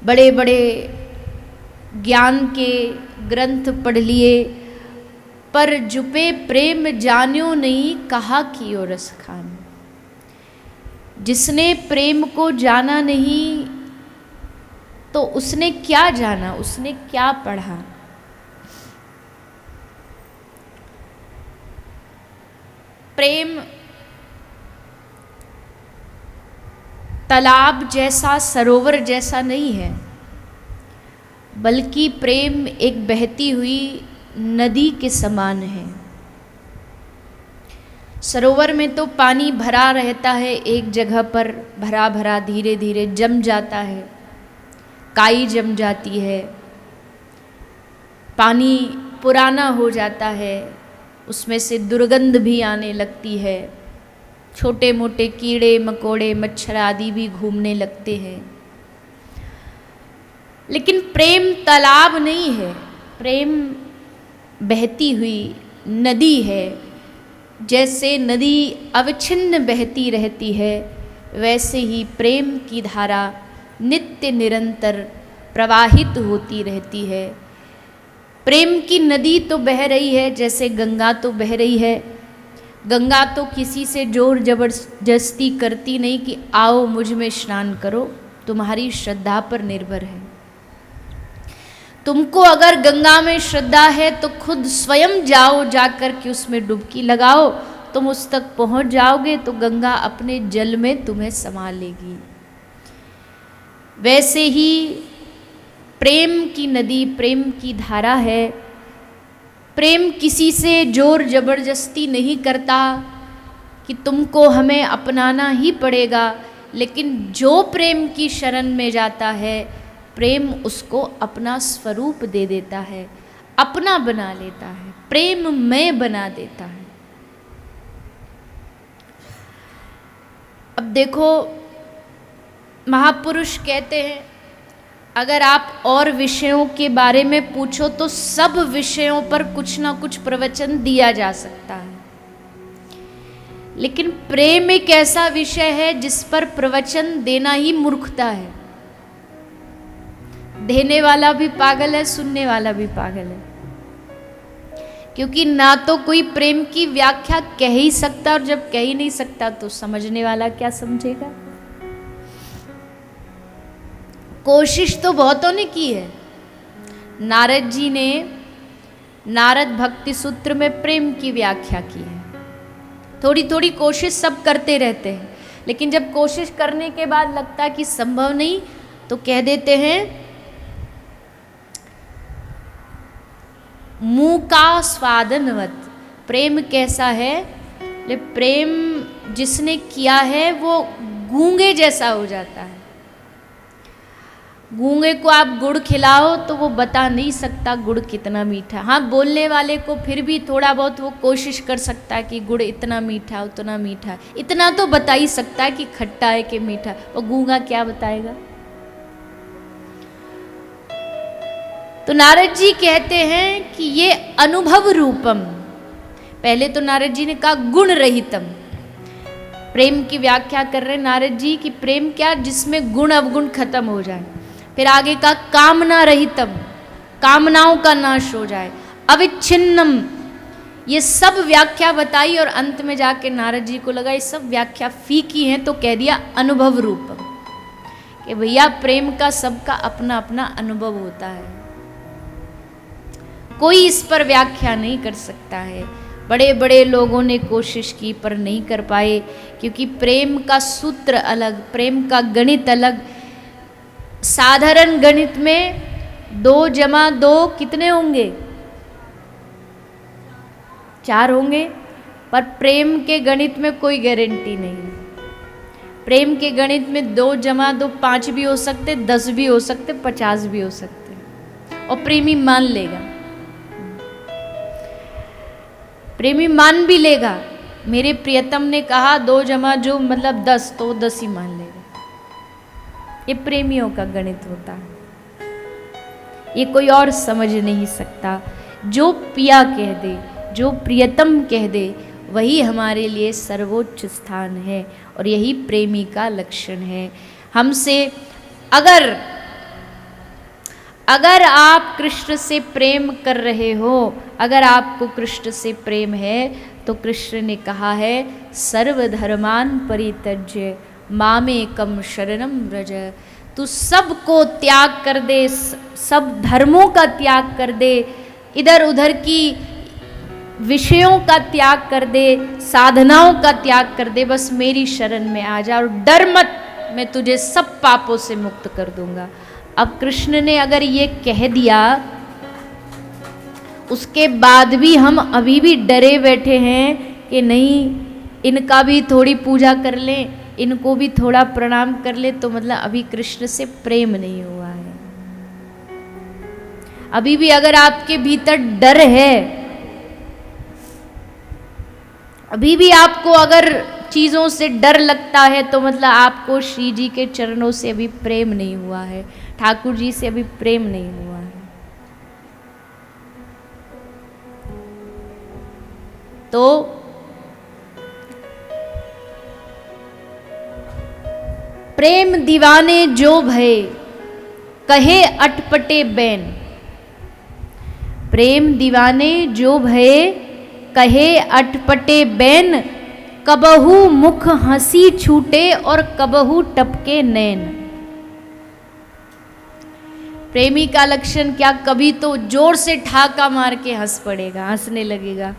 बड़े बड़े ज्ञान के ग्रंथ पढ़ लिए, पर जुपे प्रेम जान्यो नहीं, कहा कियो रस खान। जिसने प्रेम को जाना नहीं तो उसने क्या जाना, उसने क्या पढ़ा। प्रेम तालाब जैसा, सरोवर जैसा नहीं है, बल्कि प्रेम एक बहती हुई नदी के समान है। सरोवर में तो पानी भरा रहता है, एक जगह पर भरा भरा धीरे धीरे जम जाता है, काई जम जाती है, पानी पुराना हो जाता है, उसमें से दुर्गंध भी आने लगती है, छोटे मोटे कीड़े मकोड़े मच्छर आदि भी घूमने लगते हैं। लेकिन प्रेम तालाब नहीं है, प्रेम बहती हुई नदी है। जैसे नदी अविच्छिन्न बहती रहती है, वैसे ही प्रेम की धारा नित्य निरंतर प्रवाहित होती रहती है। प्रेम की नदी तो बह रही है, जैसे गंगा तो बह रही है। गंगा तो किसी से जोर जबरदस्ती करती नहीं कि आओ मुझ में स्नान करो, तुम्हारी श्रद्धा पर निर्भर है। तुमको अगर गंगा में श्रद्धा है तो खुद स्वयं जाओ, जाकर के उसमें डुबकी लगाओ, तुम उस तक पहुंच जाओगे तो गंगा अपने जल में तुम्हें समा लेगी। वैसे ही प्रेम की नदी, प्रेम की धारा है। प्रेम किसी से जोर जबरदस्ती नहीं करता कि तुमको हमें अपनाना ही पड़ेगा, लेकिन जो प्रेम की शरण में जाता है, प्रेम उसको अपना स्वरूप दे देता है, अपना बना लेता है, प्रेम में बना देता है। अब देखो, महापुरुष कहते हैं अगर आप और विषयों के बारे में पूछो तो सब विषयों पर कुछ ना कुछ प्रवचन दिया जा सकता है, लेकिन प्रेम एक ऐसा विषय है जिस पर प्रवचन देना ही मूर्खता है। देने वाला भी पागल है, सुनने वाला भी पागल है, क्योंकि ना तो कोई प्रेम की व्याख्या कह ही सकता, और जब कह ही नहीं सकता तो समझने वाला क्या समझेगा। कोशिश तो बहुतों ने की है। नारद जी ने नारद भक्ति सूत्र में प्रेम की व्याख्या की है। थोड़ी थोड़ी कोशिश सब करते रहते हैं, लेकिन जब कोशिश करने के बाद लगता कि संभव नहीं तो कह देते हैं मुंह का स्वादनवत। प्रेम कैसा है? प्रेम जिसने किया है वो गूंगे जैसा हो जाता है। गूंगे को आप गुड़ खिलाओ तो वो बता नहीं सकता गुड़ कितना मीठा। हाँ, बोलने वाले को फिर भी थोड़ा बहुत वो कोशिश कर सकता है कि गुड़ इतना मीठा उतना मीठा, इतना तो बता ही सकता है कि खट्टा है कि मीठा। वो गूंगा क्या बताएगा? तो नारद जी कहते हैं कि ये अनुभव रूपम। पहले तो नारद जी ने कहा गुण रहितम। प्रेम की व्याख्या कर रहे नारद जी कि प्रेम क्या, जिसमें गुण अवगुण खत्म हो जाए। फिर आगे का कामना रहितम, कामनाओं का नाश हो जाए। अविच्छिन्नम, ये सब व्याख्या बताई, और अंत में जाके नारद जी को लगा ये सब व्याख्या फीकी है, तो कह दिया अनुभव रूपम, कि भैया प्रेम का सबका अपना अपना अनुभव होता है, कोई इस पर व्याख्या नहीं कर सकता है। बड़े बड़े लोगों ने कोशिश की पर नहीं कर पाए, क्योंकि प्रेम का सूत्र अलग, प्रेम का गणित अलग। साधारण गणित में 2 + 2 कितने होंगे? 4 होंगे, पर प्रेम के गणित में कोई गारंटी नहीं। प्रेम के गणित में 2 + 2 5 भी हो सकते, 10 भी हो सकते, 50 भी हो सकते, और प्रेमी मान लेगा, प्रेमी मान भी लेगा। मेरे प्रियतम ने कहा 2 + जो मतलब 10, तो वो 10 ही मान लेगा। ये प्रेमियों का गणित होता है, ये कोई और समझ नहीं सकता। जो पिया कह दे, जो प्रियतम कह दे, वही हमारे लिए सर्वोच्च स्थान है, और यही प्रेमी का लक्षण है। हमसे अगर अगर आप कृष्ण से प्रेम कर रहे हो, अगर आपको कृष्ण से प्रेम है, तो कृष्ण ने कहा है सर्वधर्मान परित्यज्य मामेकम शरणम व्रज। तू सबको त्याग कर दे, सब धर्मों का त्याग कर दे, इधर उधर की विषयों का त्याग कर दे, साधनाओं का त्याग कर दे, बस मेरी शरण में आ जा और डर मत, मैं तुझे सब पापों से मुक्त कर दूंगा। अब कृष्ण ने अगर ये कह दिया, उसके बाद भी हम अभी भी डरे बैठे हैं कि नहीं इनका भी थोड़ी पूजा कर लें, इनको भी थोड़ा प्रणाम कर ले, तो मतलब अभी कृष्ण से प्रेम नहीं हुआ है। अभी भी अगर आपके भीतर डर है, अभी भी आपको अगर चीजों से डर लगता है, तो मतलब आपको श्री जी के चरणों से अभी प्रेम नहीं हुआ है, ठाकुर जी से अभी प्रेम नहीं हुआ है। तो प्रेम दीवाने जो भय कहे अटपटे बैन, प्रेम दीवाने जो भय कहे अटपटे बैन, कबहू मुख हंसी छूटे और कबहू टपके नैन। प्रेमी का लक्षण क्या, कभी तो जोर से ठाका मार के हंस पड़ेगा, हंसने लगेगा,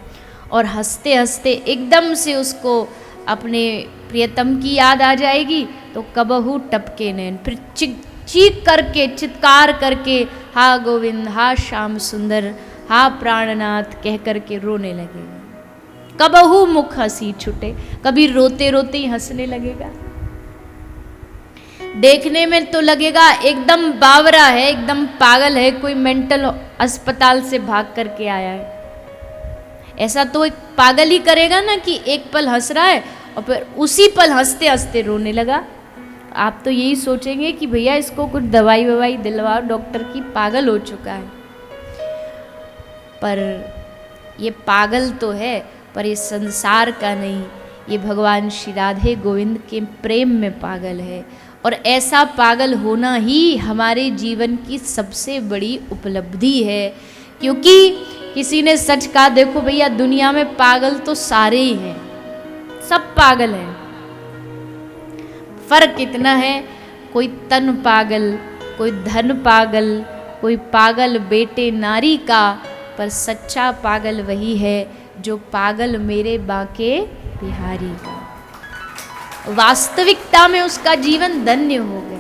और हंसते हंसते एकदम से उसको अपने प्रियतम की याद आ जाएगी, तो कबहू टपके नैन, फिर चीख करके चित्कार करके हा गोविंद, हा श्याम सुंदर, हा प्राणनाथ कह करके रोने लगेगा। कबहू मुख हंसी छूटे, कभी रोते रोते ही हंसने लगेगा। देखने में तो लगेगा एकदम बावरा है, एकदम पागल है, कोई मेंटल अस्पताल से भाग करके आया है। ऐसा तो एक पागल ही करेगा ना कि एक पल हंस रहा है और फिर उसी पल हंसते हंसते रोने लगा। आप तो यही सोचेंगे कि भैया इसको कुछ दवाई ववाई दिलवाओ, डॉक्टर की, पागल हो चुका है। पर ये पागल तो है, पर ये संसार का नहीं, ये भगवान श्री राधे गोविंद के प्रेम में पागल है। और ऐसा पागल होना ही हमारे जीवन की सबसे बड़ी उपलब्धि है। क्योंकि किसी ने सच कहा, देखो भैया दुनिया में पागल तो सारे ही हैं, सब पागल हैं, फर्क इतना है कोई तन पागल, कोई धन पागल, कोई पागल बेटे नारी का, पर सच्चा पागल वही है जो पागल मेरे बाके बिहारी का। वास्तविकता में उसका जीवन धन्य हो गया।